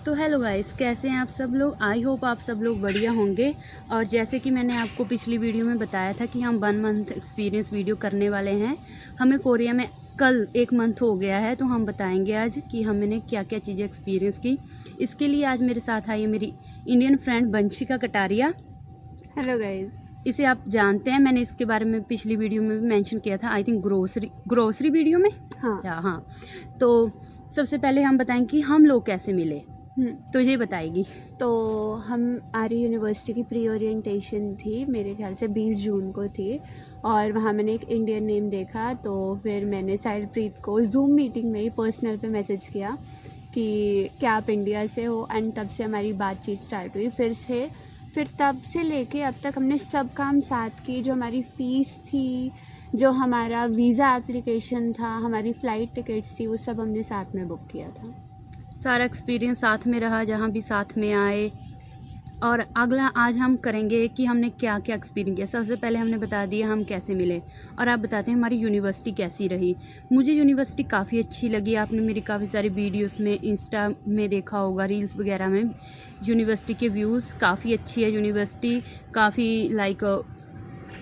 तो hello guys, कैसे हैं आप सब लोग। आई होप आप सब लोग बढ़िया होंगे। और जैसे कि मैंने आपको पिछली वीडियो में बताया था कि हम 1 मंथ एक्सपीरियंस वीडियो करने वाले हैं। हमें कोरिया में कल 1 मंथ हो गया है, तो हम बताएंगे आज कि हमने क्या क्या चीज़ें एक्सपीरियंस की। इसके लिए आज मेरे साथ आई है मेरी Indian friend Vanshika Kataria. Hello guys. इसे आप जानते हैं, मैंने इसके बारे में पिछली वीडियो में भी मेंशन किया था, आई थिंक ग्रोसरी वीडियो में। हाँ। तो सबसे पहले हम बताएं कि हम लोग कैसे मिले, तो ये बताएगी। तो हम आर्य यूनिवर्सिटी की प्री ओरिएंटेशन थी, मेरे ख्याल से 20 जून को थी, और वहाँ मैंने एक इंडियन नेम देखा। तो फिर मैंने साहिलप्रीत को जूम मीटिंग में ही पर्सनल पे मैसेज किया कि क्या आप इंडिया से हो, एंड तब से हमारी बातचीत स्टार्ट हुई। फिर तब से लेके अब तक हमने सब काम साथ की। जो हमारी फ़ीस थी, जो हमारा वीज़ा एप्लीकेशन था, हमारी फ़्लाइट टिकट्स थी, वो सब हमने साथ में बुक किया था। सारा एक्सपीरियंस साथ में रहा, जहाँ भी साथ में आए। और अगला आज हम करेंगे कि हमने क्या क्या एक्सपीरियंस किया। सबसे पहले हमने बता दिया हम कैसे मिले, और आप बताते हैं हमारी यूनिवर्सिटी कैसी रही। मुझे यूनिवर्सिटी काफ़ी अच्छी लगी। आपने मेरी काफ़ी सारी वीडियोस में, इंस्टा में देखा होगा, रील्स वगैरह में। यूनिवर्सिटी के व्यूज़ काफ़ी अच्छी है। यूनिवर्सिटी काफ़ी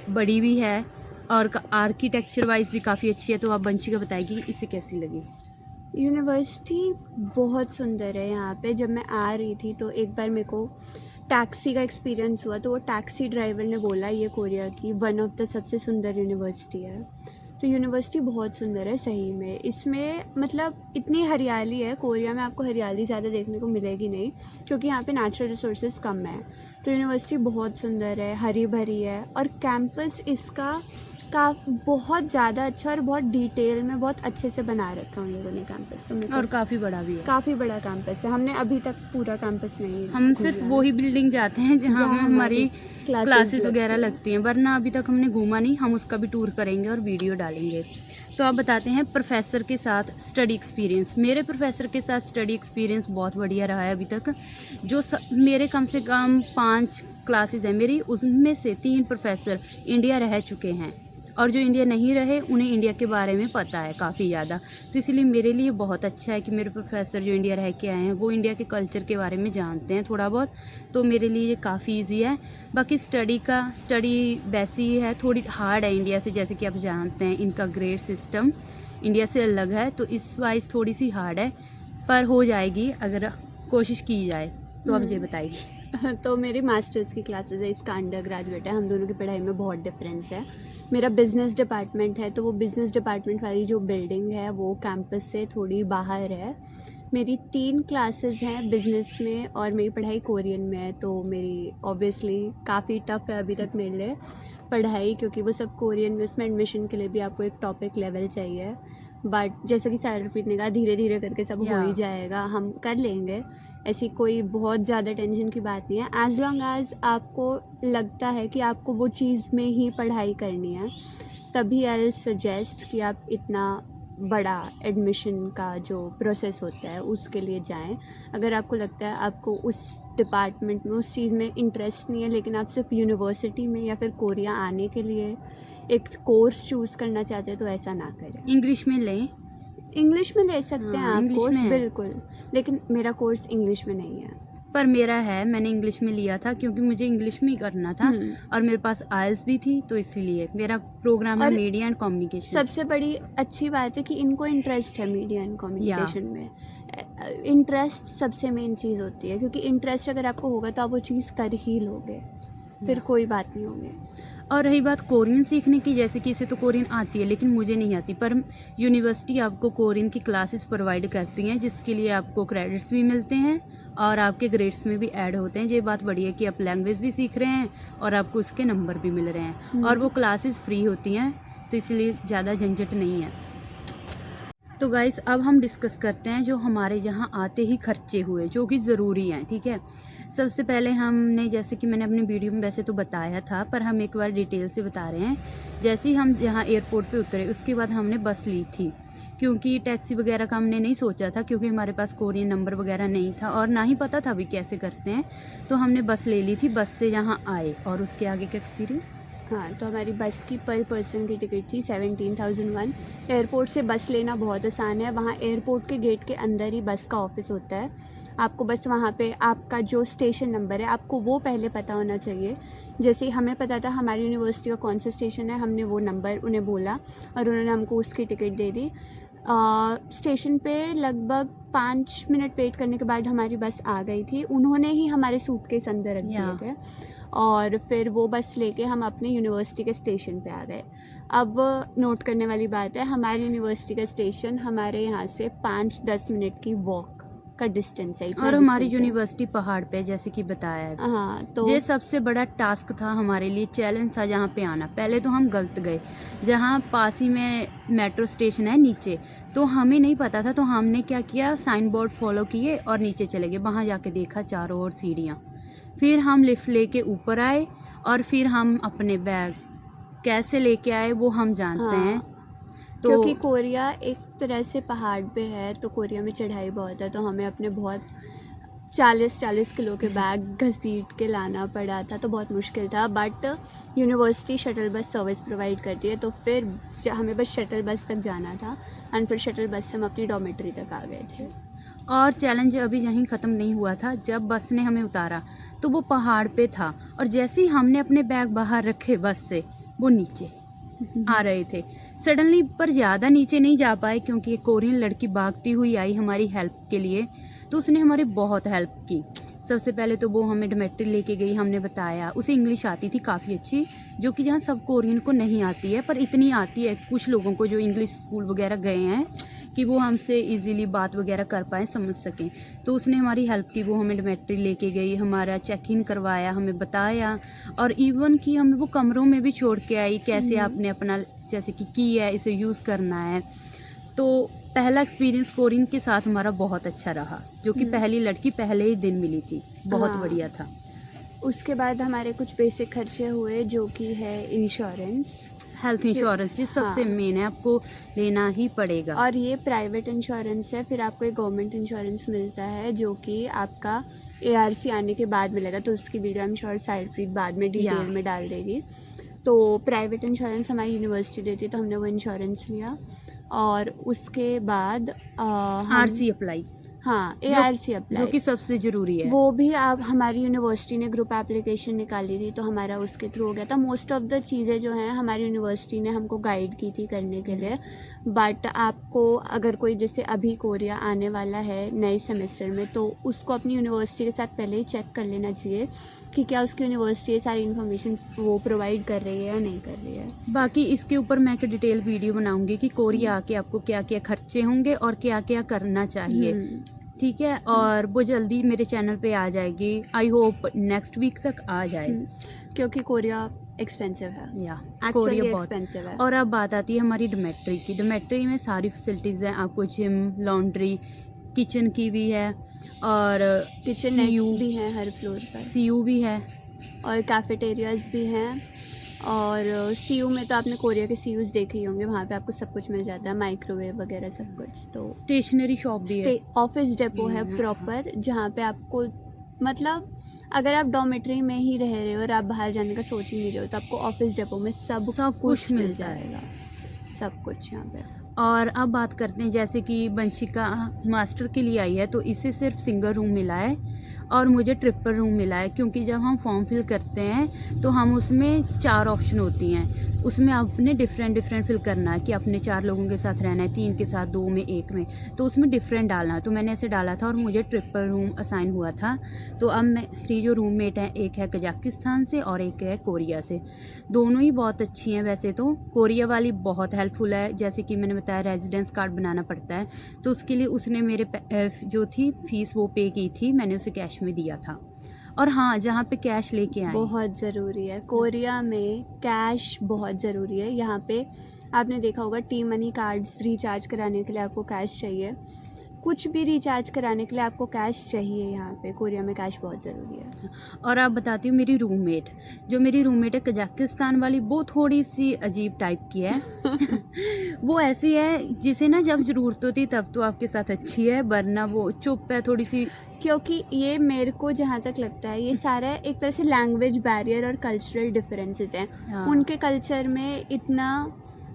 बड़ी भी है, और आर्किटेक्चर वाइज भी काफ़ी अच्छी है। तो आप वंशिका बताएगी कि इसे कैसी लगी। यूनिवर्सिटी बहुत सुंदर है यहाँ पे। जब मैं आ रही थी तो एक बार मेरे को टैक्सी का एक्सपीरियंस हुआ, तो वो टैक्सी ड्राइवर ने बोला ये कोरिया की वन ऑफ द सबसे सुंदर यूनिवर्सिटी है। तो यूनिवर्सिटी बहुत सुंदर है सही में। इसमें मतलब इतनी हरियाली है, कोरिया में आपको हरियाली ज़्यादा देखने को मिलेगी नहीं, क्योंकि यहाँ पे नेचुरल रिसोर्सेज कम है। तो यूनिवर्सिटी बहुत सुंदर है, हरी भरी है, और कैंपस इसका बहुत ज़्यादा अच्छा और बहुत डिटेल में बहुत अच्छे से बना रखा है उन लोगों ने कैंपस। तो और काफ़ी बड़ा भी है। काफ़ी बड़ा कैंपस है। हमने अभी तक पूरा कैंपस नहीं, हम सिर्फ वही बिल्डिंग जाते हैं जहाँ हमारी क्लासेस वगैरह लगती हैं, वरना अभी तक हमने घूमा नहीं। हम उसका भी टूर करेंगे और वीडियो डालेंगे। तो आप बताते हैं प्रोफेसर के साथ स्टडी एक्सपीरियंस। मेरे प्रोफेसर के साथ स्टडी एक्सपीरियंस बहुत बढ़िया रहा है अभी तक। मेरे कम से कम 5 क्लासेस हैं मेरी, उसमें से 3 प्रोफेसर इंडिया रह चुके हैं, और जो इंडिया नहीं रहे उन्हें इंडिया के बारे में पता है काफ़ी ज़्यादा। तो इसलिए मेरे लिए बहुत अच्छा है कि मेरे प्रोफेसर जो इंडिया रह के आए हैं वो इंडिया के कल्चर के बारे में जानते हैं थोड़ा बहुत। तो मेरे लिए ये काफ़ी इजी है। बाकी स्टडी वैसी ही है, थोड़ी हार्ड है इंडिया से। जैसे कि आप जानते हैं इनका ग्रेड सिस्टम इंडिया से अलग है, तो इस वाइज थोड़ी सी हार्ड है, पर हो जाएगी अगर कोशिश की जाए। तो आप ये बताइए। तो मेरी मास्टर्स की क्लासेस है, इसका अंडर ग्रेजुएट है। हम दोनों की पढ़ाई में बहुत डिफरेंस है। मेरा बिज़नेस डिपार्टमेंट है, तो वो बिज़नेस डिपार्टमेंट वाली जो बिल्डिंग है वो कैंपस से थोड़ी बाहर है। मेरी 3 क्लासेस हैं बिज़नेस में, और मेरी पढ़ाई कोरियन में है। तो मेरी ऑब्वियसली काफ़ी टफ़ है अभी तक मेरे लिए पढ़ाई, क्योंकि वो सब कोरियन में। उसमें एडमिशन के लिए भी आपको एक टॉपिक लेवल चाहिए, बट जैसे कि साहिलप्रीत ने कहा, धीरे धीरे करके सब हो ही जाएगा, हम कर लेंगे। ऐसी कोई बहुत ज़्यादा टेंशन की बात नहीं है। एज़ लॉन्ग एज़ आपको लगता है कि आपको वो चीज़ में ही पढ़ाई करनी है, तभी आई सजेस्ट कि आप इतना बड़ा एडमिशन का जो प्रोसेस होता है उसके लिए जाएं। अगर आपको लगता है आपको उस डिपार्टमेंट में, उस चीज़ में इंटरेस्ट नहीं है, लेकिन आप सिर्फ यूनिवर्सिटी में या फिर कोरिया आने के लिए एक कोर्स चूज़ करना चाहते हैं, तो ऐसा ना करें। इंग्लिश में लें, इंग्लिश में ले सकते हैं आप कोर्स, में बिल्कुल, लेकिन मेरा कोर्स इंग्लिश में नहीं है। पर मेरा है, मैंने इंग्लिश में लिया था क्योंकि मुझे इंग्लिश में ही करना था, और मेरे पास आइल्स भी थी, तो इसीलिए मेरा प्रोग्राम है मीडिया एंड कम्युनिकेशन। सबसे बड़ी अच्छी बात है कि इनको इंटरेस्ट है मीडिया एंड कम्युनिकेशन में। इंटरेस्ट सबसे मेन चीज़ होती है, क्योंकि इंटरेस्ट अगर आपको होगा तो आप वो चीज़ कर ही लोगे, फिर कोई बात नहीं होगी। और रही बात कोरियन सीखने की, जैसे कि इसे तो कोरियन आती है लेकिन मुझे नहीं आती, पर यूनिवर्सिटी आपको कोरियन की क्लासेस प्रोवाइड करती हैं, जिसके लिए आपको क्रेडिट्स भी मिलते हैं और आपके ग्रेड्स में भी ऐड होते हैं। ये बात बढ़िया है कि आप लैंग्वेज भी सीख रहे हैं और आपको उसके नंबर भी मिल रहे हैं, और वो क्लासेस फ्री होती हैं, तो इसलिए ज़्यादा झंझट नहीं है। तो गाइस, अब हम डिस्कस करते हैं जो हमारे यहाँ आते ही खर्चे हुए, जो कि ज़रूरी हैं, ठीक है। सबसे पहले हमने, जैसे कि मैंने अपनी वीडियो में वैसे तो बताया था, पर हम एक बार डिटेल से बता रहे हैं। जैसे ही हम यहाँ एयरपोर्ट पे उतरे, उसके बाद हमने बस ली थी, क्योंकि टैक्सी वगैरह का हमने नहीं सोचा था, क्योंकि हमारे पास कोरियन नंबर वगैरह नहीं था और ना ही पता था अभी कैसे करते हैं। तो हमने बस ले ली थी, बस से यहाँ आए। और उसके आगे का एक्सपीरियंस, हाँ, तो हमारी बस की पर पर्सन की टिकट थी 17,001। एयरपोर्ट से बस लेना बहुत आसान है। वहाँ एयरपोर्ट के गेट के अंदर ही बस का ऑफिस होता है। आपको बस वहाँ पे आपका जो स्टेशन नंबर है आपको वो पहले पता होना चाहिए। जैसे ही हमें पता था हमारी यूनिवर्सिटी का कौन सा स्टेशन है, हमने वो नंबर उन्हें बोला और उन्होंने हमको उसकी टिकट दे दी। स्टेशन पे लगभग 5 मिनट वेट करने के बाद हमारी बस आ गई थी। उन्होंने ही हमारे सूटकेस अंदर रख दिए थे और फिर वो बस लेके हम अपने यूनिवर्सिटी के स्टेशन पे आ गए। अब नोट करने वाली बात है, हमारी यूनिवर्सिटी का स्टेशन हमारे यहाँ से 5-10 मिनट की वॉक का डिस्टेंस है। और हमारी यूनिवर्सिटी पहाड़ पे, जैसे कि बताया है। हाँ, तो ये सबसे बड़ा टास्क था हमारे लिए, चैलेंज था जहाँ पे आना। पहले तो हम गलत गए, जहाँ पास ही में मेट्रो स्टेशन है नीचे, तो हमें नहीं पता था। तो हमने क्या किया, साइन बोर्ड फॉलो किए और नीचे चले गए। वहाँ जाके देखा चारों ओर सीढ़ियाँ। फिर हम लिफ्ट लेके ऊपर आए और फिर हम अपने बैग कैसे लेके आए वो हम जानते हैं। तो क्योंकि कोरिया एक तरह से पहाड़ पे है, तो कोरिया में चढ़ाई बहुत है, तो हमें अपने बहुत 40 किलो के बैग घसीट के लाना पड़ा था, तो बहुत मुश्किल था। But university shuttle bus service provide करती है, तो फिर हमें बस शटल बस तक जाना था एंड फिर शटल बस से हम अपनी डॉर्मेटरी तक आ गए थे। और चैलेंज अभी यहीं ख़त्म नहीं हुआ था। जब बस ने हमें उतारा तो वो पहाड़ पे था, और जैसे ही हमने अपने बैग बाहर रखे बस से, वो नीचे आ रहे थे सडनली। पर ज़्यादा नीचे नहीं जा पाए क्योंकि एक कोरियन लड़की भागती हुई आई हमारी हेल्प के लिए, तो उसने हमारी बहुत हेल्प की। सबसे पहले तो वो हमें डॉर्मेटरी लेके गई, हमने बताया, उसे इंग्लिश आती थी काफ़ी अच्छी, जो कि यहाँ सब कोरियन को नहीं आती है, पर इतनी आती है कुछ लोगों को जो इंग्लिश स्कूल वगैरह गए हैं कि वो हमसे इजीली बात वगैरह कर पाएँ, समझ सकें। तो उसने हमारी हेल्प की, वो हमें डॉर्मेटरी लेके गई, हमारा चेक इन करवाया, हमें बताया, और इवन कि हमें वो कमरों में भी छोड़ के आई, कैसे आपने अपना जैसे कि की है इसे यूज़ करना है। तो पहला एक्सपीरियंस कोरियन के साथ हमारा बहुत अच्छा रहा, जो कि पहली लड़की पहले ही दिन मिली थी, बहुत बढ़िया था। उसके बाद हमारे कुछ बेसिक खर्चे हुए, जो कि है इंश्योरेंस, हेल्थ इंश्योरेंस, ये सबसे मेन है, आपको लेना ही पड़ेगा। और ये प्राइवेट इंश्योरेंस है। फिर आपको एक गवर्नमेंट इंश्योरेंस मिलता है, जो कि आपका ARC आने के बाद मिलेगा, तो उसकी वीडियो आई एम श्योर साइडप्रीत बाद में डिटेल में डाल देगी। तो प्राइवेट इंश्योरेंस हमारी यूनिवर्सिटी देती है, तो हमने वो इंश्योरेंस लिया। और उसके बाद RC अप्लाई, हाँ, ARC अप्लाई, जो कि सबसे ज़रूरी है। वो भी आप हमारी यूनिवर्सिटी ने ग्रुप एप्लीकेशन निकाली थी, तो हमारा उसके थ्रू हो गया था। मोस्ट ऑफ द चीज़ें जो हैं हमारी यूनिवर्सिटी ने हमको गाइड की थी करने के लिए। बट आपको अगर कोई जैसे अभी कोरिया आने वाला है नए सेमेस्टर में, तो उसको अपनी यूनिवर्सिटी के साथ पहले ही चेक कर लेना चाहिए कि क्या उसकी यूनिवर्सिटी ये सारी इन्फॉर्मेशन वो प्रोवाइड कर रही है या नहीं कर रही है। बाकी इसके ऊपर मैं एक डिटेल वीडियो बनाऊंगी कि कोरिया आके आपको क्या क्या खर्चे होंगे और क्या क्या करना चाहिए, ठीक है। और वो जल्दी मेरे चैनल पे आ जाएगी, आई होप नेक्स्ट वीक तक आ जाए, क्योंकि कोरिया एक्सपेंसिव है, या कोरिया बहुत एक्सपेंसिव है। और अब बात आती है हमारी डॉर्मेटरी की। डॉर्मेटरी में सारी फैसिलिटीज़ हैं, आपको जिम, लॉन्ड्री, किचन की भी है, और किचन भी हैं हर फ्लोर पर, CU भी है, और कैफेटेरियाज भी हैं। और CU में तो आपने कोरिया के CUs देखे ही होंगे, वहाँ पे आपको सब कुछ मिल जाता है, माइक्रोवेव वगैरह सब कुछ। तो स्टेशनरी शॉप भी है, ऑफिस डेपो है प्रॉपर, जहाँ पे आपको मतलब अगर आप डॉर्मेटरी में ही रह रहे हो और आप बाहर जाने का सोच ही नहीं रहे हो, तो आपको ऑफिस डेपो में सब कुछ मिल जाएगा, सब कुछ यहाँ पे। और अब बात करते हैं, जैसे कि वंशिका मास्टर के लिए आई है, तो इसे सिर्फ सिंगल रूम मिला है और मुझे ट्रिपल रूम मिला है, क्योंकि जब हम फॉर्म फिल करते हैं तो हम उसमें 4 ऑप्शन होती हैं, उसमें आपने डिफरेंट फिल करना है कि अपने 4 लोगों के साथ रहना है, 3 के साथ, 2 में, 1 में, तो उसमें डिफरेंट डालना है। तो मैंने ऐसे डाला था और मुझे ट्रिपल रूम असाइन हुआ था। तो अब मेरी जो रूममेट हैं, एक है कजाकिस्तान से और एक है कोरिया से, दोनों ही बहुत अच्छी हैं। वैसे तो कोरिया वाली बहुत हेल्पफुल है, जैसे कि मैंने बताया रेजिडेंस कार्ड बनाना पड़ता है, तो उसके लिए उसने मेरे जो थी फीस वो पे की थी, मैंने उसे कैश में दिया था। और हाँ, जहाँ पे कैश लेके आए, बहुत ज़रूरी है कोरिया में, कैश बहुत ज़रूरी है। यहाँ पे आपने देखा होगा T-Money कार्ड्स रिचार्ज कराने के लिए आपको कैश चाहिए, कुछ भी रिचार्ज कराने के लिए आपको कैश चाहिए। यहाँ पे कोरिया में कैश बहुत ज़रूरी है। और आप बताती हूँ, मेरी रूममेट है कजाकिस्तान वाली, वो थोड़ी सी अजीब टाइप की है वो ऐसी है जिसे ना जब ज़रूरत होती तब तो आपके साथ अच्छी है, वरना वो चुप है थोड़ी सी। क्योंकि ये मेरे को जहाँ तक लगता है, ये सारा एक तरह से लैंग्वेज बैरियर और कल्चरल डिफरेंसेस हैं। उनके कल्चर में इतना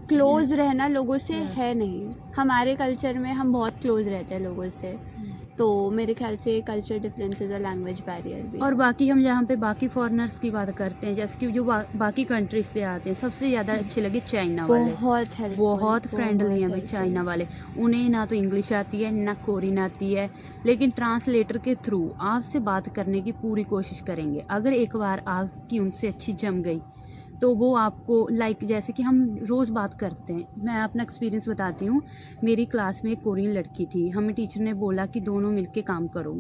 क्लोज रहना लोगों से है नहीं, हमारे कल्चर में हम बहुत क्लोज रहते हैं लोगों से। तो मेरे ख्याल से कल्चर डिफरेंसेस और लैंग्वेज बैरियर भी और बाकी हम जहाँ पे बाकी फॉरेनर्स की बात करते हैं, जैसे कि जो बाकी कंट्रीज से आते हैं, सबसे ज़्यादा अच्छे लगे चाइना वाले। बहुत हेल्पफुल, बहुत फ्रेंडली हैं भाई चाइना वाले। उन्हें ना तो इंग्लिश आती है ना कोरियन आती है, लेकिन ट्रांसलेटर के थ्रू आपसे बात करने की पूरी कोशिश करेंगे। अगर एक बार आपकी उनसे अच्छी जम गई तो वो आपको लाइक जैसे कि हम रोज़ बात करते हैं। मैं अपना एक्सपीरियंस बताती हूँ। मेरी क्लास में एक कोरियन लड़की थी, हमें टीचर ने बोला कि दोनों मिलके काम करो,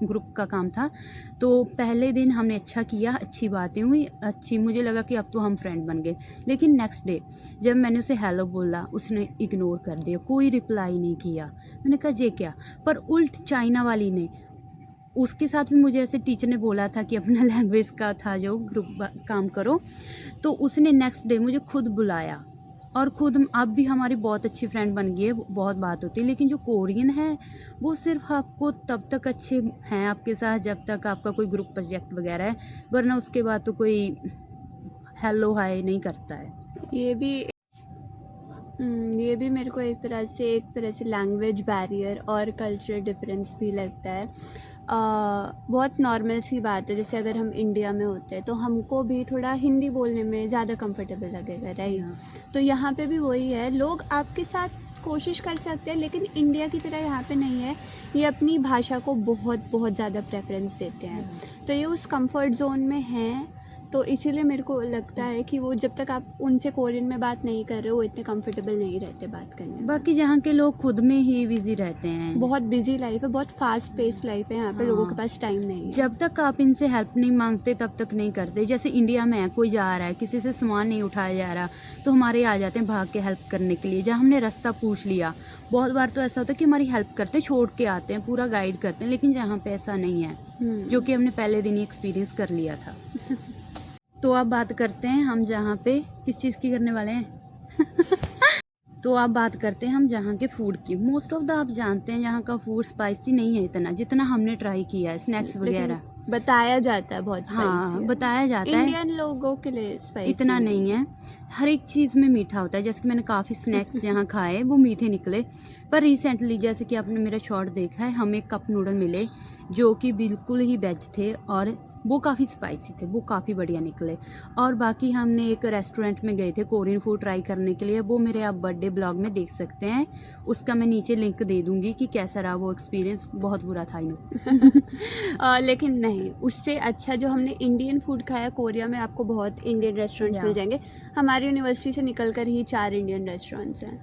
ग्रुप का काम था। तो पहले दिन हमने अच्छा किया, अच्छी बातें हुई, अच्छी मुझे लगा कि अब तो हम फ्रेंड बन गए। लेकिन नेक्स्ट डे जब मैंने उसे हेलो बोला, उसने इग्नोर कर दिया, कोई रिप्लाई नहीं किया। मैंने कहा ये क्या, पर उल्ट चाइना वाली ने, उसके साथ भी मुझे ऐसे टीचर ने बोला था कि अपना लैंग्वेज का था जो ग्रुप काम करो, तो उसने नेक्स्ट डे मुझे खुद बुलाया और खुद अब भी हमारी बहुत अच्छी फ्रेंड बन गई है, बहुत बात होती है। लेकिन जो कोरियन है वो सिर्फ आपको तब तक अच्छे हैं आपके साथ जब तक आपका कोई ग्रुप प्रोजेक्ट वगैरह है, वरना उसके बाद तो कोई हेलो हाय नहीं करता है। ये भी मेरे को एक तरह से लैंग्वेज बैरियर और कल्चर डिफरेंस भी लगता है। बहुत नॉर्मल सी बात है, जैसे अगर हम इंडिया में होते हैं तो हमको भी थोड़ा हिंदी बोलने में ज़्यादा कंफर्टेबल लगेगा, राइट। तो यहाँ पे भी वही है, लोग आपके साथ कोशिश कर सकते हैं, लेकिन इंडिया की तरह यहाँ पे नहीं है। ये अपनी भाषा को बहुत बहुत ज़्यादा प्रेफरेंस देते हैं, तो ये उस कंफर्ट जोन में हैं। तो इसीलिए मेरे को लगता है कि वो जब तक आप उनसे कोरियन में बात नहीं कर रहे हो, वो इतने कंफर्टेबल नहीं रहते बात करने में। बाकी जहाँ के लोग खुद में ही बिजी रहते हैं, बहुत बिजी लाइफ है, बहुत फास्ट पेस लाइफ है, यहाँ पे लोगों के पास टाइम नहीं है। जब तक आप इनसे हेल्प नहीं मांगते तब तक नहीं करते। जैसे इंडिया में है, कोई जा रहा है, किसी से सामान नहीं उठाया जा रहा, तो हमारे आ जाते हैं भाग के हेल्प करने के लिए। जहाँ हमने रास्ता पूछ लिया, बहुत बार तो ऐसा होता है कि हमारी हेल्प करते हैं, छोड़ के आते हैं, पूरा गाइड करते हैं। लेकिन जहाँ पे ऐसा नहीं है, जो कि हमने पहले दिन ही एक्सपीरियंस कर लिया था। तो आप बात करते हैं हम जहाँ पे किस चीज़ की करने वाले हैं तो आप बात करते हैं हम जहाँ के फूड की। मोस्ट ऑफ द आप जानते हैं यहाँ का फूड स्पाइसी नहीं है इतना जितना हमने ट्राई किया है, स्नैक्स वगैरह बताया जाता है बहुत स्पाइसी। हाँ, बताया जाता है, इंडियन लोगों के लिए स्पाइसी इतना नहीं है। हर एक चीज़ में मीठा होता है। जैसे कि मैंने काफ़ी स्नैक्स यहाँ खाए, वो मीठे निकले। पर रिसेंटली जैसे कि आपने मेरा शॉर्ट देखा है, हमें कप नूडल मिले जो कि बिल्कुल ही वेज थे और वो काफ़ी स्पाइसी थे, वो काफ़ी बढ़िया निकले। और बाकी हमने एक रेस्टोरेंट में गए थे कोरियन फूड ट्राई करने के लिए, वो मेरे आप बर्थडे ब्लॉग में देख सकते हैं, उसका मैं नीचे लिंक दे दूँगी कि कैसा रहा वो एक्सपीरियंस। बहुत बुरा था लेकिन नहीं, उससे अच्छा जो हमने इंडियन फूड खाया कोरिया में, आपको बहुत इंडियन रेस्टोरेंट्स मिल जाएंगे। हमारी यूनिवर्सिटी से निकल कर ही 4 इंडियन रेस्टोरेंट्स हैं।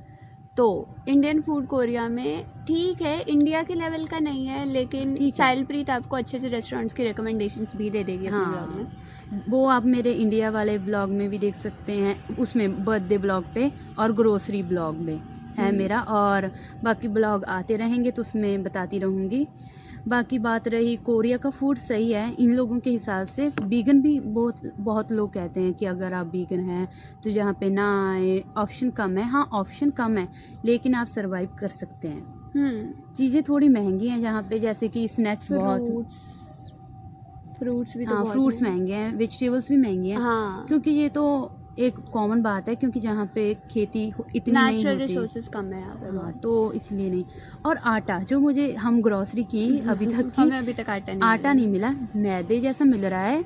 तो इंडियन फूड कोरिया में ठीक है, इंडिया के लेवल का नहीं है, लेकिन साहिलप्रीत आपको अच्छे अच्छे रेस्टोरेंट्स की रिकमेंडेशंस भी दे देगी अपने ब्लॉग में। वो आप मेरे इंडिया वाले ब्लॉग में भी देख सकते हैं, उसमें बर्थडे ब्लॉग पे और ग्रोसरी ब्लॉग में है मेरा, और बाकी ब्लॉग आते रहेंगे तो उसमें बताती रहूँगी। बाकी बात रही कोरिया का फूड सही है इन लोगों के हिसाब से। वीगन भी बहुत लोग कहते हैं कि अगर आप वीगन हैं तो यहाँ पे ना आए, ऑप्शन कम है। हाँ, ऑप्शन कम है लेकिन आप सरवाइव कर सकते हैं। चीज़ें थोड़ी महंगी हैं यहाँ पे, जैसे कि स्नैक्स बहुत, फ्रूट्स भी, हाँ फ्रूट्स महंगे हैं, वेजिटेबल्स भी महंगी हैं। हाँ, क्योंकि ये तो एक कॉमन बात है, क्योंकि जहाँ पे खेती इतनी नहीं होती, नेचुरल रिसोर्सेज कम है यहाँ पे। हाँ, तो इसलिए नहीं। और आटा जो मुझे, हम ग्रोसरी की अभी तक की, हमें अभी तक आटा नहीं मिला, मैदे जैसा मिल रहा है।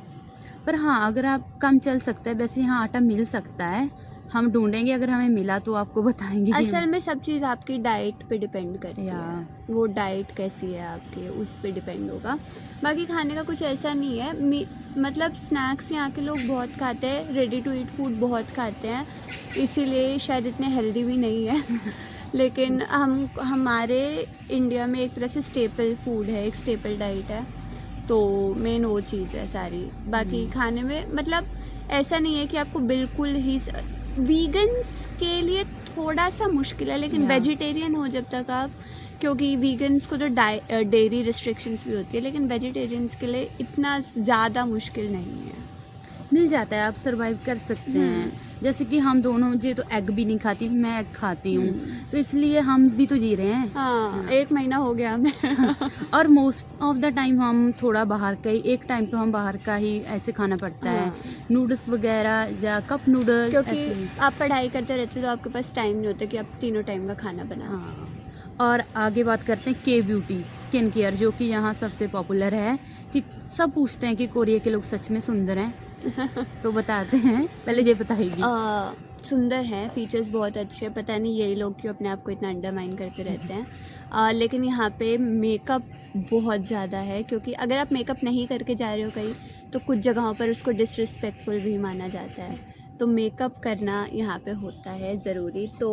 पर हाँ, अगर आप कम चल सकता है, वैसे यहाँ आटा मिल सकता है, हम ढूंढेंगे, अगर हमें मिला तो आपको बताएंगे। असल में सब चीज़ आपकी डाइट पे डिपेंड करती है, वो डाइट कैसी है आपकी, उस पे डिपेंड होगा। बाकी खाने का कुछ ऐसा नहीं है, मतलब स्नैक्स यहाँ के लोग बहुत खाते हैं, रेडी टू ईट फूड बहुत खाते हैं, इसीलिए शायद इतने हेल्दी भी नहीं है लेकिन हमारे इंडिया में एक तरह से स्टेपल फूड है, एक स्टेपल डाइट है, तो मेन वो चीज़ है सारी। बाकी खाने में मतलब ऐसा नहीं है कि आपको बिल्कुल ही, वीगन्स के लिए थोड़ा सा मुश्किल है, लेकिन वेजिटेरियन हो जब तक आप, क्योंकि वीगन्स को जो डेयरी रिस्ट्रिक्शंस भी होती है, लेकिन वेजिटेरियंस के लिए इतना ज़्यादा मुश्किल नहीं है, मिल जाता है, आप सरवाइव कर सकते हैं। जैसे कि हम दोनों, मुझे तो एग भी नहीं खाती, मैं एग खाती हूँ, तो इसलिए हम भी तो जी रहे हैं। हाँ, 1 महीना हो गया हमें और मोस्ट ऑफ द टाइम हम थोड़ा बाहर का ही, एक टाइम तो हम बाहर का ही ऐसे खाना पड़ता है, नूडल्स वगैरह या कप नूडल, क्योंकि आप पढ़ाई करते रहते हो तो आपके पास टाइम नहीं होता कि आप तीनों टाइम का खाना बनाओ। हाँ, और आगे बात करते हैं के ब्यूटी स्किन केयर, जो कि यहाँ सबसे पॉपुलर है कि सब पूछते हैं कि कोरिया के लोग सच में सुंदर हैं। तो बताते हैं, पहले ये बताएगी। सुंदर हैं, फीचर्स बहुत अच्छे हैं, पता नहीं यही लोग क्यों अपने आप को इतना अंडरमाइन करते रहते हैं। लेकिन यहाँ पे मेकअप बहुत ज़्यादा है, क्योंकि अगर आप मेकअप नहीं करके जा रहे हो कहीं तो कुछ जगहों पर उसको डिसरिस्पेक्टफुल भी माना जाता है। तो मेकअप करना यहाँ पे होता है ज़रूरी। तो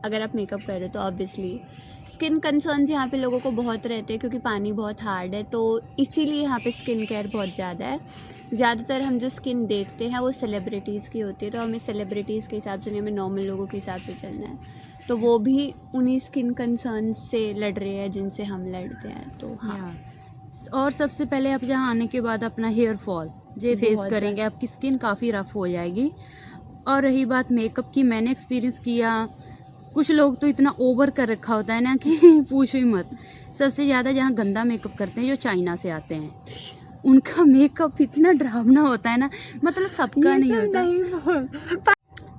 अगर आप मेकअप कर रहे हो तो ऑब्वियसली स्किन कंसर्न्स यहाँ पे लोगों को बहुत रहते हैं, क्योंकि पानी बहुत हार्ड है, तो इसीलिए यहाँ पे स्किन केयर बहुत ज़्यादा है। ज़्यादातर हम जो स्किन देखते हैं वो सेलिब्रिटीज़ की होती है, तो हमें सेलिब्रिटीज़ के हिसाब से नहीं, हमें नॉर्मल लोगों के हिसाब से चलना है। तो वो भी उन्हीं स्किन कंसर्न से लड़ रहे हैं जिनसे हम लड़ते हैं। तो हाँ, और सबसे पहले आप जहाँ आने के बाद अपना हेयर फॉल ये फेस बहुत करेंगे, आपकी स्किन काफ़ी रफ हो जाएगी। और रही बात मेकअप की, मैंने एक्सपीरियंस किया, कुछ लोग तो इतना ओवर कर रखा होता है ना कि पूछो ही मत। सबसे ज़्यादा जहाँ गंदा मेकअप करते हैं जो चाइना से आते हैं, उनका मेकअप इतना डरावना होता है ना, मतलब सबका नहीं होता।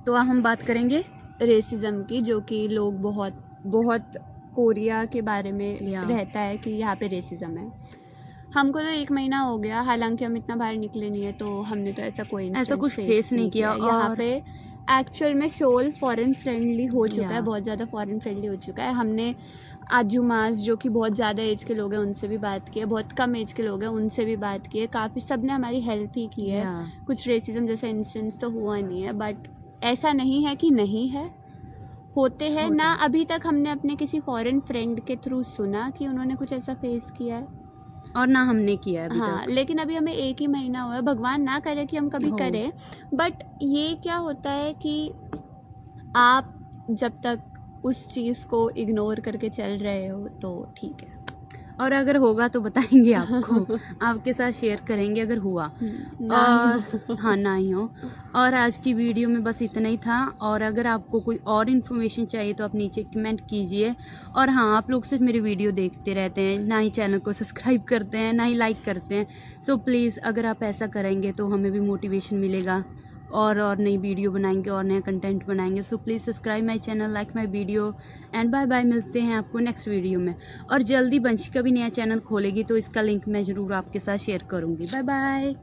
तो अब हम बात करेंगे रेसिज्म की, जो कि लोग बहुत बहुत कोरिया के बारे में या। रहता है कि यहाँ पे रेसिज्म है। हमको तो 1 महीना हो गया, हालांकि हम इतना बाहर निकले नहीं है, तो हमने तो ऐसा कोई इंसिडेंट कुछ फेस नहीं किया। यहाँ और पे एक्चुअल में सोल फॉरेन फ्रेंडली हो चुका या। है, बहुत ज़्यादा फॉरेन फ्रेंडली हो चुका है। हमने आजूमास जो कि बहुत ज़्यादा एज के लोग हैं उनसे भी बात की है, बहुत कम एज के लोग हैं उनसे भी बात की है, काफ़ी सब ने हमारी हेल्प ही की है। या। कुछ रेसिज्म जैसा इंस्टेंस तो हुआ नहीं है, बट ऐसा नहीं है कि नहीं है, होते हैं ना। अभी तक हमने अपने किसी फॉरेन फ्रेंड के थ्रू सुना कि उन्होंने कुछ ऐसा फेस किया है, और ना हमने किया है अभी हाँ। तक। लेकिन अभी हमें 1 ही महीना हुआ है, भगवान ना करे कि हम कभी हो। करें। बट ये क्या होता है कि आप जब तक उस चीज़ को इग्नोर करके चल रहे हो तो ठीक है, और अगर होगा तो बताएंगे आपको, आपके साथ शेयर करेंगे अगर हुआ। और हाँ, ना ही हो। और आज की वीडियो में बस इतना ही था, और अगर आपको कोई और इन्फॉर्मेशन चाहिए तो आप नीचे कमेंट कीजिए। और हाँ, आप लोग सिर्फ मेरी वीडियो देखते रहते हैं, ना ही चैनल को सब्सक्राइब करते हैं, ना ही लाइक करते हैं। सो प्लीज़ अगर आप ऐसा करेंगे तो हमें भी मोटिवेशन मिलेगा, और नई वीडियो बनाएंगे और नया कंटेंट बनाएंगे। So please subscribe my channel, like my video, and bye bye. मिलते हैं आपको नेक्स्ट वीडियो में। और जल्दी वंशिका भी नया चैनल खोलेगी तो इसका लिंक मैं ज़रूर आपके साथ शेयर करूँगी। Bye bye.